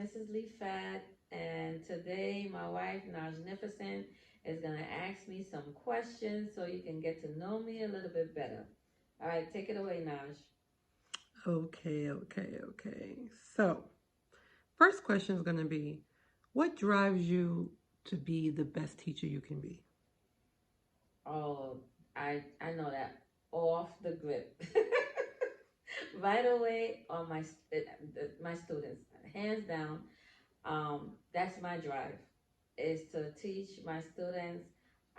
Mrs. Leefatt, and today my wife, Najnificent, is going to ask me some questions so you can get to know me a little bit better. All right, take it away, Naj. Okay, okay, okay. So, first question is going to be, what drives you to be the best teacher you can be? Oh, I know that off the grip. Right away on my students, hands down. That's my drive, is to teach my students,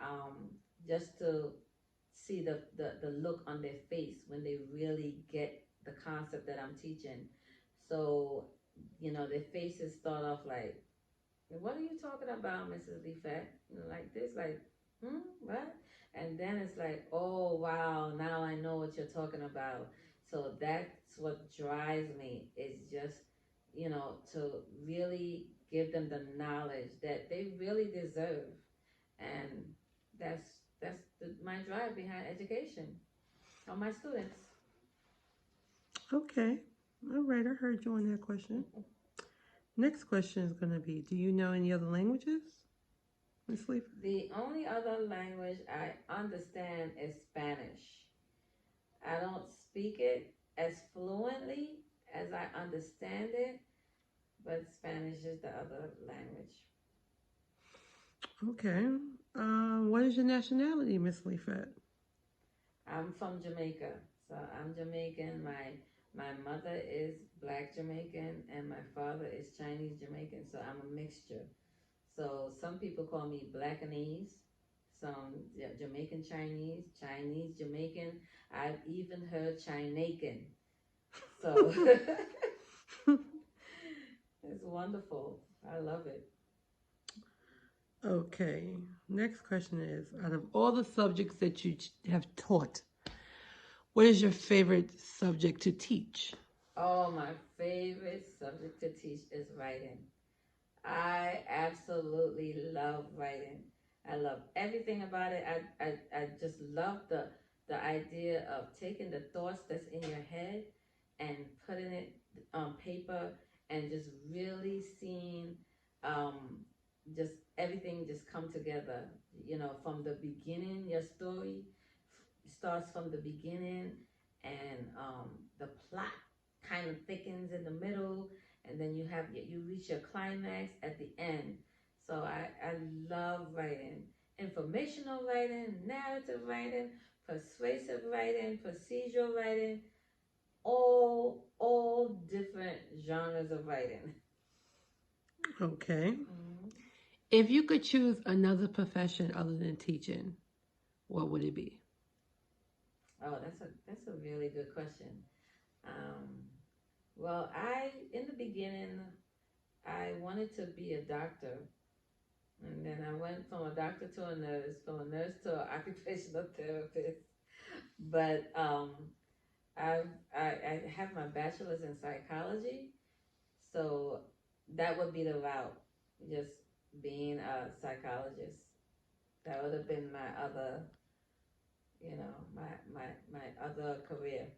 um, just to see the look on their face when they really get the concept that I'm teaching. So, their faces start off like, what are you talking about, Mrs. Leafat? Like this, like, what? And then it's like, oh, wow, now I know what you're talking about. So that's what drives me, is just, to really give them the knowledge that they really deserve. And that's my drive behind education on my students. Okay. All right, I heard you on that question. Next question is going to be, do you know any other languages, Miss Leaf? The only other language I understand is Spanish. I don't speak it as fluently as I understand it, but Spanish is the other language. Okay. What is your nationality, Miss Leafat? I'm from Jamaica, so I'm Jamaican. My mother is Black Jamaican, and my father is Chinese Jamaican. So I'm a mixture. So some people call me Blackanese, some Jamaican Chinese, Chinese Jamaican. I've even heard Chinacan. So it's wonderful. I love it. Okay. Next question is, out of all the subjects that you have taught, what is your favorite subject to teach? Oh, my favorite subject to teach is writing. I absolutely love writing. I love everything about it. I just love the idea of taking the thoughts that's in your head and putting it on paper, and just really seeing, um, just everything just come together. From the beginning, your story starts from the beginning, and the plot kind of thickens in the middle, and then you reach your climax at the end. So I love writing, informational writing, narrative writing, persuasive writing, procedural writing, all different genres of writing. Okay. Mhm. If you could choose another profession other than teaching, what would it be? Oh, that's a really good question. Um, well, I in the beginning I wanted to be a doctor. And then I went from a doctor to a nurse, from a nurse to an occupational therapist. But I've, I have my bachelor's in psychology, so that would be the route, just being a psychologist. That would have been my other, my other career.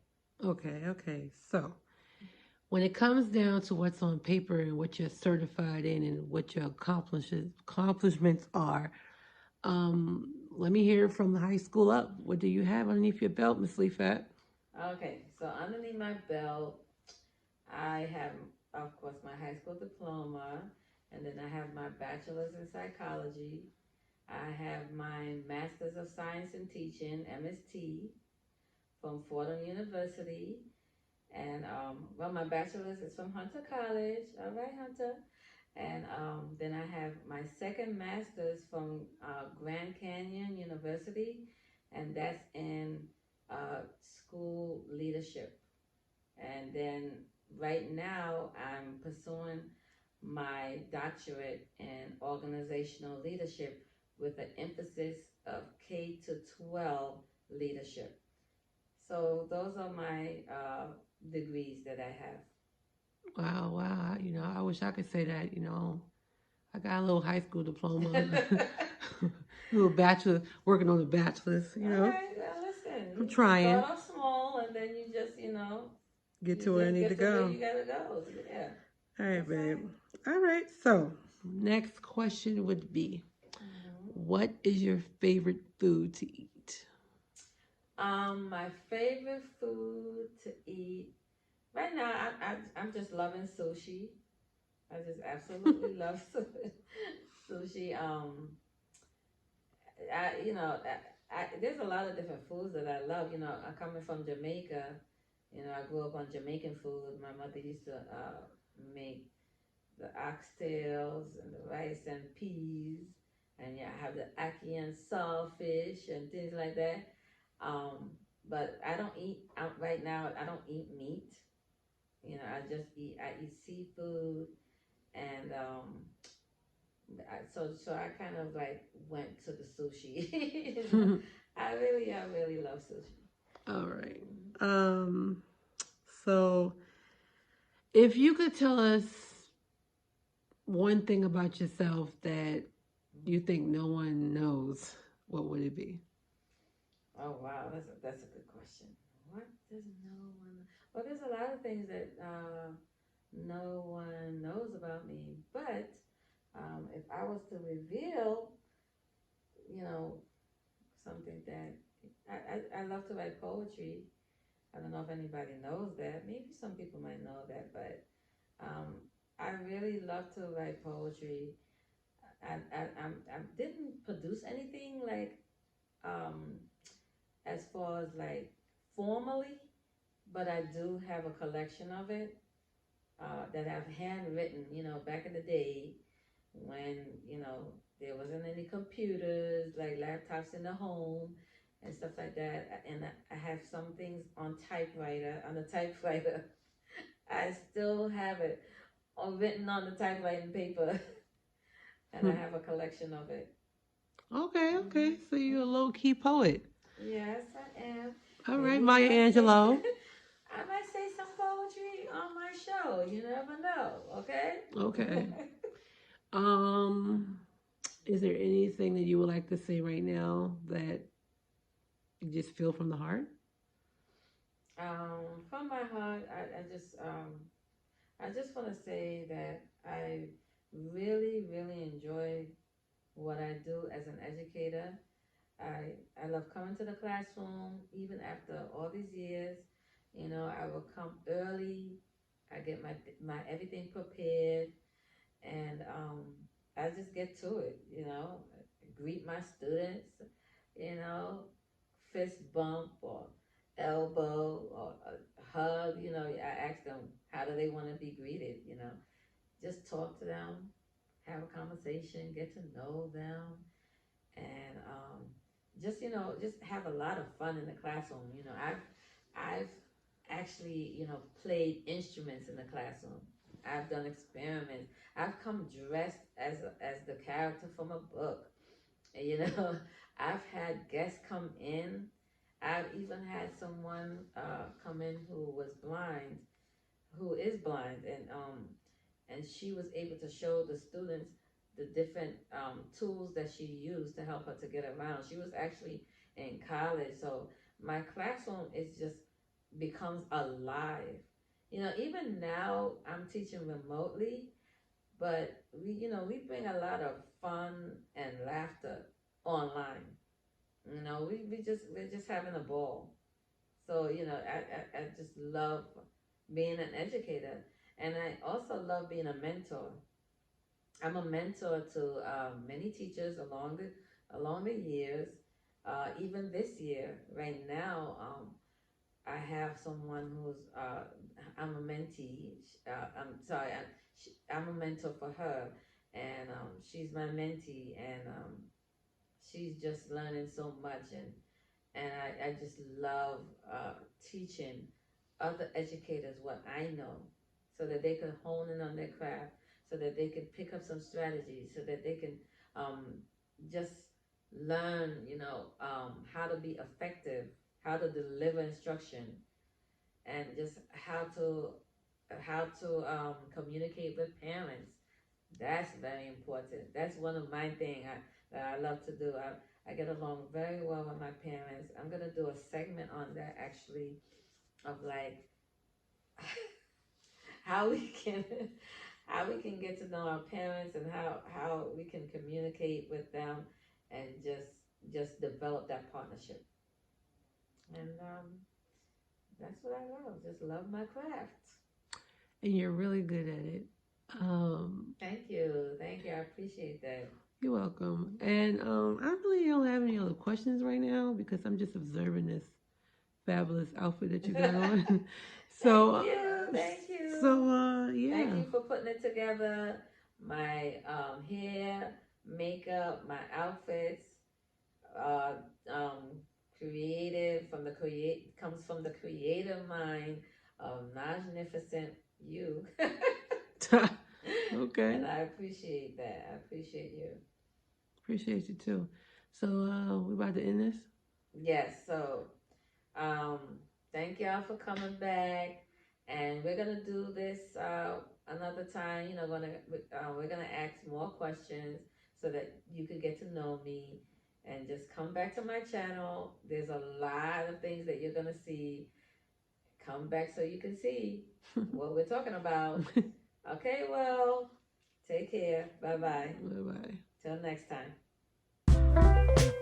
Okay, okay. So, when it comes down to what's on paper and what you're certified in and what your accomplishments are, let me hear from the high school up. What do you have underneath your belt, Miss Leafat? Okay, so underneath my belt, I have, of course, my high school diploma, and then I have my bachelor's in psychology. I have my master's of science in teaching, MST, from Fordham University. And, well, my bachelor's is from Hunter College. All right, Hunter. And then I have my second master's from Grand Canyon University, and that's in school leadership. And then right now, I'm pursuing my doctorate in organizational leadership with an emphasis of K to 12 leadership. So those are my degrees that I have. Wow, wow. I wish I could say that. I got a little high school diploma, a little bachelor, working on the All right, well, listen, I'm you trying. start off small, and then you just, Get you to where I just need to get to where go. you gotta go. Yeah. All right, That's babe. right. All right. So, next question would be, Hmm. what is your favorite food to eat? My favorite food to eat right now, I'm just loving sushi. I just absolutely love sushi. There's a lot of different foods that I love. I'm coming from Jamaica. I grew up on Jamaican food. My mother used to make the oxtails and the rice and peas, and yeah, I have the ackee and saltfish and things like that. Um, but I don't eat right now. I don't eat meat. I eat seafood, and so I kind of like went to the sushi. I really love sushi. All right. Mhm. Um, so if you could tell us one thing about yourself that you think no one knows, what would it be? Oh wow, that's a good question. What does no one? Well, there's a lot of things that no one knows about me, but if I was to reveal, you know, something that I love to write poetry. I don't know if anybody knows that. Maybe some people might know that, but um, I really love to write poetry. I didn't produce anything like um, as far as like formally, but I do have a collection of it that I've handwritten. Back in the day when there wasn't any computers like laptops in the home and stuff like that, and I have some things on the typewriter. I still have it all written on the typewriting paper, and I have a collection of it. Okay, okay. Hmm. So you're a Hmm. low key poet. Yes, I am. All right, Maybe I Maya might say Angelou. I might say some poetry on my show. You never know. Okay. Okay. Um, is there anything that you would like to say right now that you just feel from the heart? From my heart, I just want to say that I really enjoy what I do as an educator. I love coming to the classroom even after all these years. I will come early. I get my everything prepared, and I just get to it. Greet my students. You know, fist bump or elbow or a hug. I ask them how do they want to be greeted. Just talk to them, have a conversation, get to know them, and just have a lot of fun in the classroom. I've actually played instruments in the classroom. I've done experiments. I've come dressed as the character from a book. And, I've had guests come in. I've even had someone come in who is blind, and she was able to show the students the different tools that she used to help her to get around. She was actually in college, so my classroom is just becomes alive. Even now I'm teaching remotely, but we bring a lot of fun and laughter online. We're just having a ball. So I just love being an educator, and I also love being a mentor. I'm a mentor to many teachers along the years. Even this year, right now, I have someone who's I'm a mentee. I'm sorry, I'm a mentor for her, and she's my mentee, and she's just learning so much, and I just love teaching other educators what I know so that they can hone in on their craft, so that they can pick up some strategies, so that they can um, just learn, how to be effective, how to deliver instruction, and just how to communicate with parents. That's very important. That's one of my things that I love to do. I get along very well with my parents. I'm gonna do a segment on that actually, of like how we can how we can get to know our parents and how we can communicate with them and just develop that partnership. And that's what I love. Just love my craft. And you're really good at it. Um, Thank you. Thank you. I appreciate that. you're welcome. And I really don't have any other questions right now because I'm just observing this fabulous outfit that you got on. Thank so, you. Thank you. yeah. Thank you for putting it together. My hair, makeup, my outfits, uh, um, creative from the create comes from the creative mind of Najnificent you. Okay. And I appreciate that. I appreciate you. Appreciate you too. So, we about to end this? Yes. So, um, thank y'all for coming back, and we're gonna do this another time. We're gonna ask more questions so that you can get to know me, and just come back to my channel. There's a lot of things that you're gonna see. Come back so you can see what we're talking about. Okay, well, take care. Bye bye. Bye bye. Till next time.